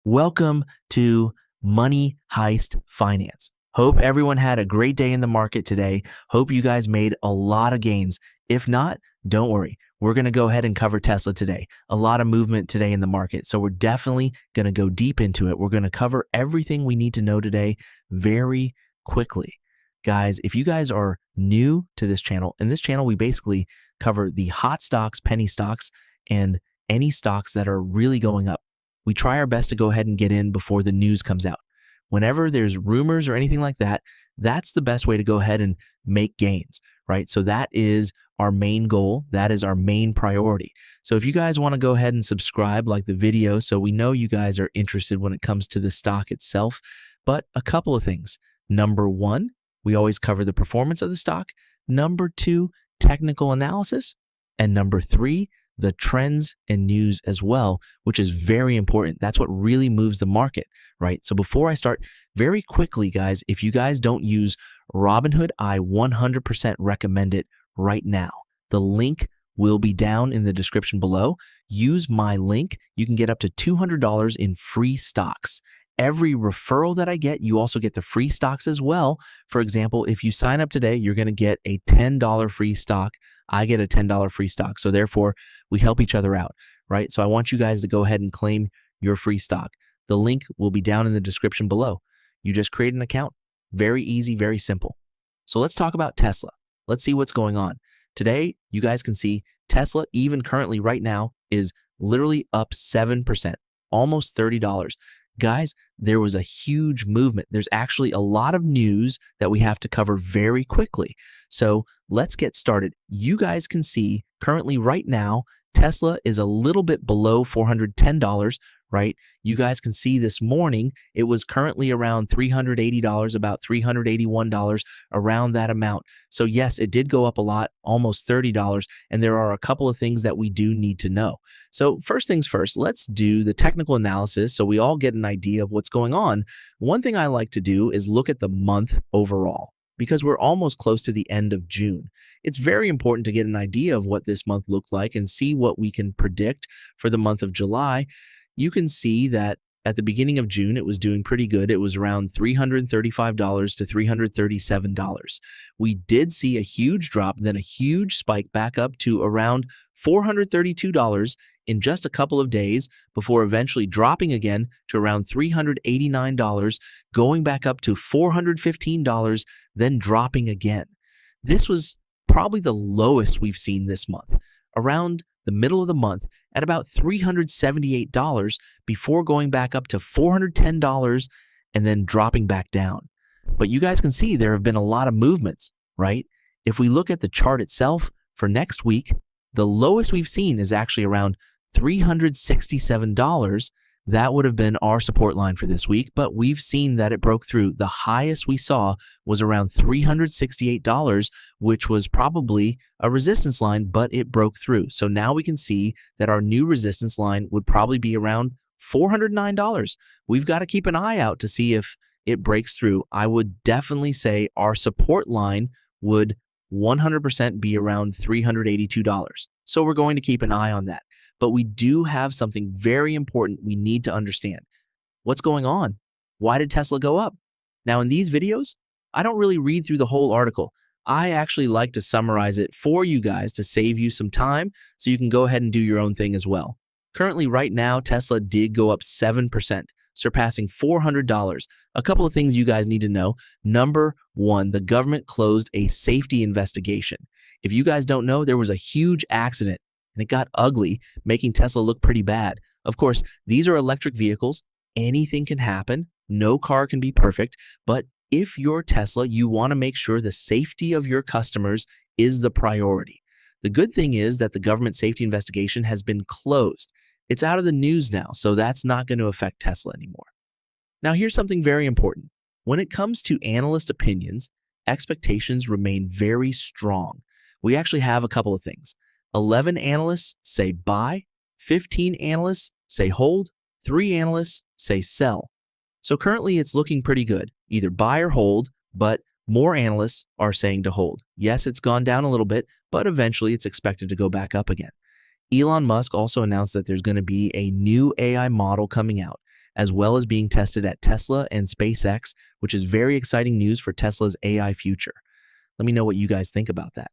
Welcome to Money Heist Finance. Hope everyone had a great day in the market today. Hope you guys made a lot of gains. If not, don't worry. We're going to go ahead and cover Tesla today. A lot of movement today in the market. So we're definitely going to go deep into it. We're going to cover everything we need to know today very quickly. Guys, if you guys are new to this channel, in this channel, we basically cover the hot stocks, penny stocks, and any stocks that are really going up. We try our best to go ahead and get in before the news comes out. Whenever there's rumors or anything like that, that's the best way to go ahead and make gains, right? So that is our main goal. That is our main priority. So if you guys want to go ahead and subscribe, like the video, so we know you guys are interested when it comes to the stock itself. But a couple of things. Number one, we always cover the performance of the stock. Number two, technical analysis. And number three, the trends and news as well, which is very important. That's what really moves the market, right? So before I start, very quickly, guys, if you guys don't use Robinhood, I 100% recommend it right now. The link will be down in the description below. Use my link. You can get up to $200 in free stocks. Every referral that I get, you also get the free stocks as well. For example, if you sign up today, you're going to get a $10 free stock. I get a $10 free stock. So therefore, we help each other out, right? So I want you guys to go ahead and claim your free stock. The link will be down in the description below. You just create an account. Very easy, very simple. So let's talk about Tesla. Let's see what's going on. Today, you guys can see Tesla, even currently right now, is literally up 7%, almost $30. Guys, there was a huge movement. There's actually a lot of news that we have to cover very quickly. So let's get started. You guys can see currently right now, Tesla is a little bit below $410, right? You guys can see this morning, it was currently around $380, about $381, around that amount. So yes, it did go up a lot, almost $30, and there are a couple of things that we do need to know. So first things first, let's do the technical analysis so we all get an idea of what's going on. One thing I like to do is look at the month overall, because we're almost close to the end of June. It's very important to get an idea of what this month looked like and see what we can predict for the month of July. You can see that at the beginning of June, it was doing pretty good. It was around $335 to $337. We did see a huge drop, then a huge spike back up to around $432 in just a couple of days before eventually dropping again to around $389, going back up to $415, then dropping again. This was probably the lowest we've seen this month, around the middle of the month at about $378 before going back up to $410 and then dropping back down. But you guys can see there have been a lot of movements, right? If we look at the chart itself for next week, the lowest we've seen is actually around $367. That would have been our support line for this week, but we've seen that it broke through. The highest we saw was around $368, which was probably a resistance line, but it broke through. So now we can see that our new resistance line would probably be around $409. We've got to keep an eye out to see if it breaks through. I would definitely say our support line would 100% be around $382. So we're going to keep an eye on that. But we do have something very important we need to understand. What's going on? Why did Tesla go up? Now, in these videos, I don't really read through the whole article. I actually like to summarize it for you guys to save you some time so you can go ahead and do your own thing as well. Currently, right now, Tesla did go up 7%, surpassing $400. A couple of things you guys need to know. Number one, the government closed a safety investigation. If you guys don't know, there was a huge accident and it got ugly, making Tesla look pretty bad. Of course, these are electric vehicles. Anything can happen. No car can be perfect. But if you're Tesla, you want to make sure the safety of your customers is the priority. The good thing is that the government safety investigation has been closed. It's out of the news now, so that's not going to affect Tesla anymore. Now, here's something very important. When it comes to analyst opinions, expectations remain very strong. We actually have a couple of things. 11 analysts say buy, 15 analysts say hold, 3 analysts say sell. So currently it's looking pretty good, either buy or hold, but more analysts are saying to hold. Yes, it's gone down a little bit, but eventually it's expected to go back up again. Elon Musk also announced that there's going to be a new AI model coming out. as well as being tested at Tesla and SpaceX, which is very exciting news for Tesla's AI future. Let me know what you guys think about that.